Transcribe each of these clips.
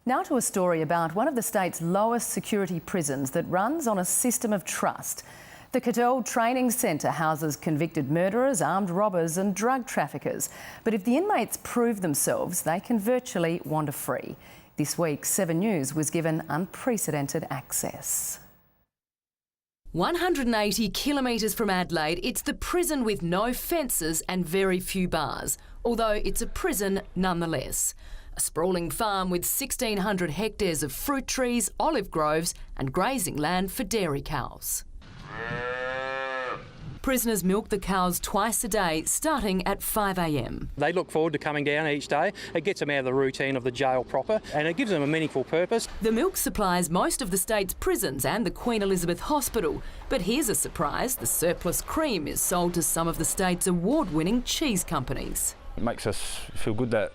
Now to a story about one of the state's lowest security prisons that runs on a system of trust. The Cadell Training Centre houses convicted murderers, armed robbers and drug traffickers. But if the inmates prove themselves, they can virtually wander free. This week, 7 News was given unprecedented access. 180 kilometres from Adelaide, it's the prison with no fences and very few bars, although it's a prison nonetheless. A sprawling farm with 1,600 hectares of fruit trees, olive groves and grazing land for dairy cows. Prisoners milk the cows twice a day, starting at 5 a.m. They look forward to coming down each day. It gets them out of the routine of the jail proper and it gives them a meaningful purpose. The milk supplies most of the state's prisons and the Queen Elizabeth Hospital. But here's a surprise, the surplus cream is sold to some of the state's award-winning cheese companies. It makes us feel good that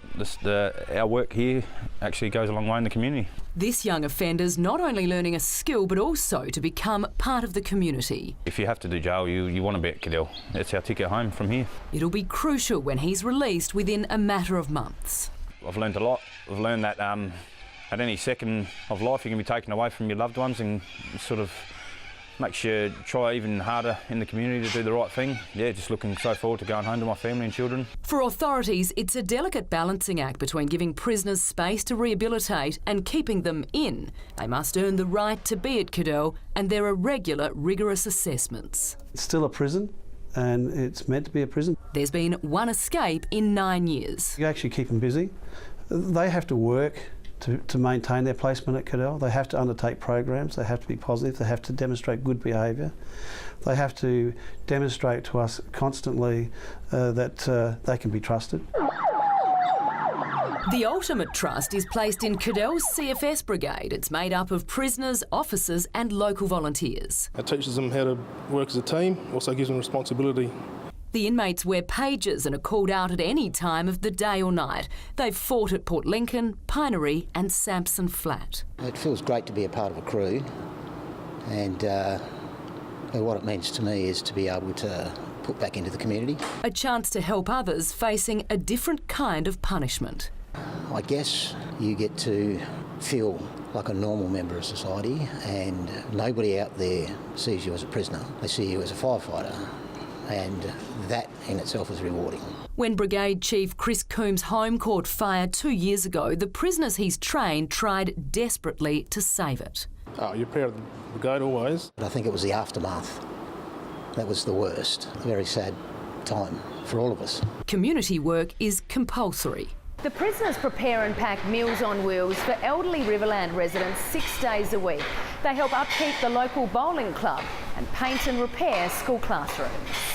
our work here actually goes a long way in the community. This young offender's not only learning a skill but also to become part of the community. If you have to do jail, you want to be at Cadell. It's our ticket home from here. It'll be crucial when he's released within a matter of months. I've learned a lot. I've learned that at any second of life you can be taken away from your loved ones, and sort of makes you try even harder in the community to do the right thing. Yeah, just looking so forward to going home to my family and children. For authorities, it's a delicate balancing act between giving prisoners space to rehabilitate and keeping them in. They must earn the right to be at Cadell, and there are regular, rigorous assessments. It's still a prison, and it's meant to be a prison. There's been one escape in 9 years. You actually keep them busy. They have to work to maintain their placement at Cadell. They have to undertake programs, they have to be positive, they have to demonstrate good behaviour. They have to demonstrate to us constantly that they can be trusted. The ultimate trust is placed in Cadell's CFS brigade. It's made up of prisoners, officers and local volunteers. It teaches them how to work as a team, also gives them responsibility. The inmates wear pages and are called out at any time of the day or night. They've fought at Port Lincoln, Pinery and Samson Flat. It feels great to be a part of a crew, and what it means to me is to be able to put back into the community. A chance to help others facing a different kind of punishment. I guess you get to feel like a normal member of society, and nobody out there sees you as a prisoner. They see you as a firefighter. And that in itself is rewarding. When Brigade Chief Chris Coombs' home caught fire 2 years ago, the prisoners he's trained tried desperately to save it. Oh, you're proud of the brigade always. But I think it was the aftermath that was the worst. A very sad time for all of us. Community work is compulsory. The prisoners prepare and pack Meals on Wheels for elderly Riverland residents 6 days a week. They help upkeep the local bowling club and paint and repair school classrooms.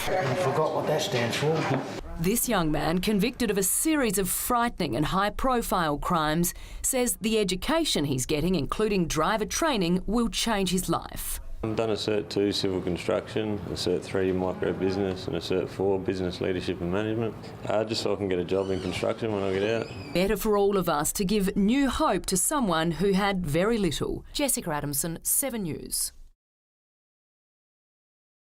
I forgot what that stands for. This young man, convicted of a series of frightening and high-profile crimes, says the education he's getting, including driver training, will change his life. I've done a Cert 2 Civil Construction, a Cert 3 Micro Business and a Cert 4 Business Leadership and Management, just so I can get a job in construction when I get out. Better for all of us to give new hope to someone who had very little. Jessica Adamson, 7 News.